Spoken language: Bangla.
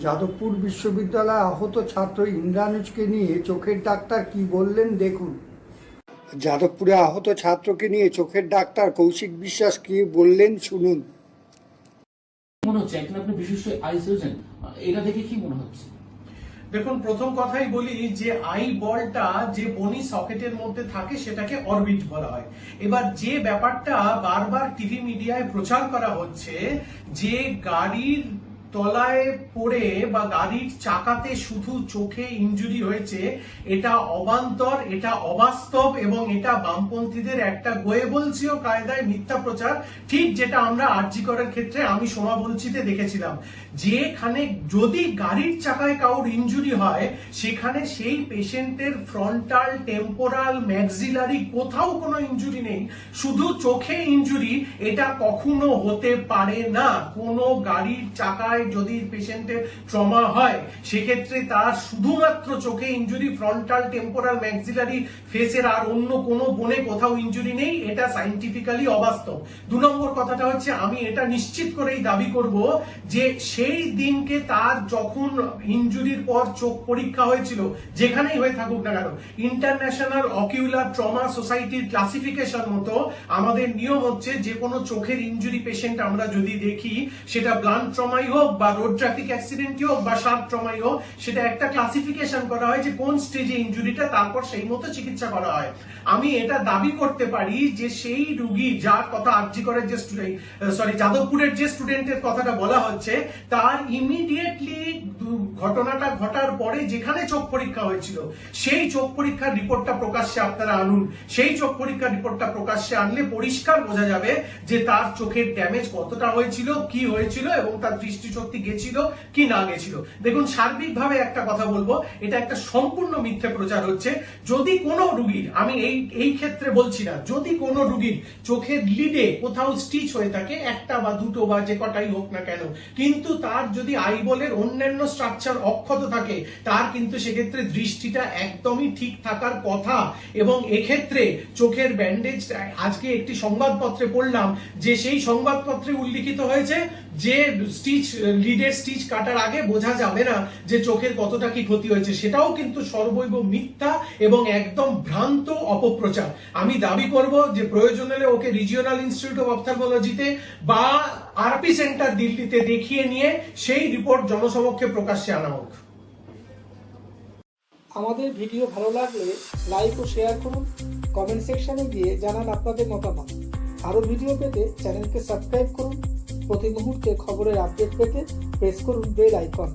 যাদবপুর বিশ্ববিদ্যালয়ে আহত ছাত্র ইন্দ্রানুজকে নিয়ে চোখের ডাক্তার কি বললেন দেখুন। যাদবপুরে আহত ছাত্রকে নিয়ে চোখের ডাক্তার কৌশিক বিশ্বাস কি বললেন শুনুন। মনে হচ্ছে একজন আপনি বিশিষ্ট আই সার্জন, এটা দেখে কি মনে হচ্ছে? দেখুন, প্রথম কথাই বলি যে আই বলটা যে বনি সকেটের মধ্যে থাকে সেটাকে অরবিট বলা হয়। এবার যে ব্যাপারটা বারবার টিভি মিডিয়ায় প্রচার করা হচ্ছে যে গাড়ির তলায় পড়ে বা গাড়ির চাকাতে শুধু চোখে ইনজুরি হয়েছে, এটা অবান্তর, এটা অবাস্তব এবং এটা বামপন্থীদের একটা গোয়েবলসীয় কায়দায় মিথ্যা প্রচার। ঠিক যেটা আমরা আরজি করার ক্ষেত্রে আমি সোমা বলছিতে দেখেছিলাম, যেখানে যদি গাড়ির চাকায় কাউর ইনজুরি হয় সেখানে সেই পেশেন্টের ফ্রন্টাল, টেম্পোরাল, ম্যাক্সিলারি কোথাও কোনো ইনজুরি নেই, শুধু চোখে ইনজুরি। এটা কখনো হতে পারে না। কোনো গাড়ির চাকায় যদি পেশেন্টের ট্রমা হয় সেক্ষেত্রে তার শুধুমাত্র চোখে ইনজুরি, ফ্রন্টাল, টেম্পোরাল, ম্যাক্সিলারি, ফেসের আর অন্য কোনো বনে কোথাও ইনজুরি নেই। এটা সাইন্টিফিক্যালি অবাস্তব। 2 নম্বর কথাটা হচ্ছে, আমি এটা নিশ্চিত করেই দাবি করব যে সেই দিনকে তার যখন ইনজুরির পর চোখ পরীক্ষা হয়েছিল, যেখানেই হয়ে থাকুক না কেন, ইন্টারন্যাশনাল অকিউলার ট্রমা সোসাইটির ক্লাসিফিকেশন মতো আমাদের নিয়ম হচ্ছে যে কোনো চোখের ইনজুরি পেশেন্ট আমরা যদি দেখি, সেটা ব্লান্ট ট্রমাই হোক বা রোড ট্রাফিক অ্যাক্সিডেন্টই হোক বা শার্প ট্রমাই হোক, সেটা একটা ক্লাসিফিকেশন করা হয় যে কোন স্টেজে ইনজুরিটা, তারপর সেই মতো চিকিৎসা করা হয়। আমি এটা দাবি করতে পারি যে সেই রোগী যার কথা আরজি করের যে যাদবপুরের যে স্টুডেন্টের কথাটা বলা হচ্ছে, তার ইমিডিয়েটলি ঘটনাটা ঘটার পরে যেখানে চোখ পরীক্ষা হয়েছিল সেই চোখ পরীক্ষার রিপোর্টটা প্রকাশ্যে আপনারা আনুন। সেই চোখ পরীক্ষার রিপোর্টটা প্রকাশ্যে আনলে পরিষ্কার বোঝা যাবে যে তার চোখের ড্যামেজ কতটা হয়েছিল, কি হয়েছিল এবং তার দৃষ্টিশক্তি গেছিল কি না গেছিল। দেখুন, সার্বিকভাবে একটা কথা বলবো, এটা একটা সম্পূর্ণ মিথ্যে প্রচার হচ্ছে। যদি কোনো রোগীর, আমি এই ক্ষেত্রে বলছি না, যদি কোনো রোগীর চোখের লিডে কোথাও স্টিচ হয়ে থাকে, একটা বা দুটো বা যে কটাই হোক না কেন, কিন্তু তার যদি আইবলের অন্যান্য স্ট্রাকচার অক্ষত থাকে, তার কিন্তু সেক্ষেত্রে দৃষ্টিটা একদমই ঠিক থাকার কথা। এবং এক্ষেত্রে চোখের ব্যান্ডেজ, আজকে একটি সংবাদপত্রে পড়লাম যে সেই সংবাদপত্রে উল্লিখিত হয়েছে যে লিডের স্টিচ কাটার আগে বোঝা যাবে না যে চোখের কতটা কি ক্ষতি হয়েছে। সেটাও কিন্তু সর্বৈব মিথ্যা এবং একদম ভ্রান্ত অপপ্রচার। আমি দাবি করব যে প্রয়োজন হলে ওকে রিজিওনাল ইনস্টিটিউট অফ অপথ্যালমোলজিতে বা আরপি সেন্টার দিল্লিতে দেখিয়ে নিয়ে সেই রিপোর্ট জনসমক্ষে প্রকাশ্যে আনা হোক। আমাদের ভিডিও ভালো লাগলে লাইক ও শেয়ার করুন, কমেন্ট সেকশনে গিয়ে জানান আপনাদের মতামত। আরও ভিডিও পেতে চ্যানেলকে সাবস্ক্রাইব করুন। প্রতি মুহূর্তে খবরের আপডেট পেতে প্রেস করুন বেল আইকন।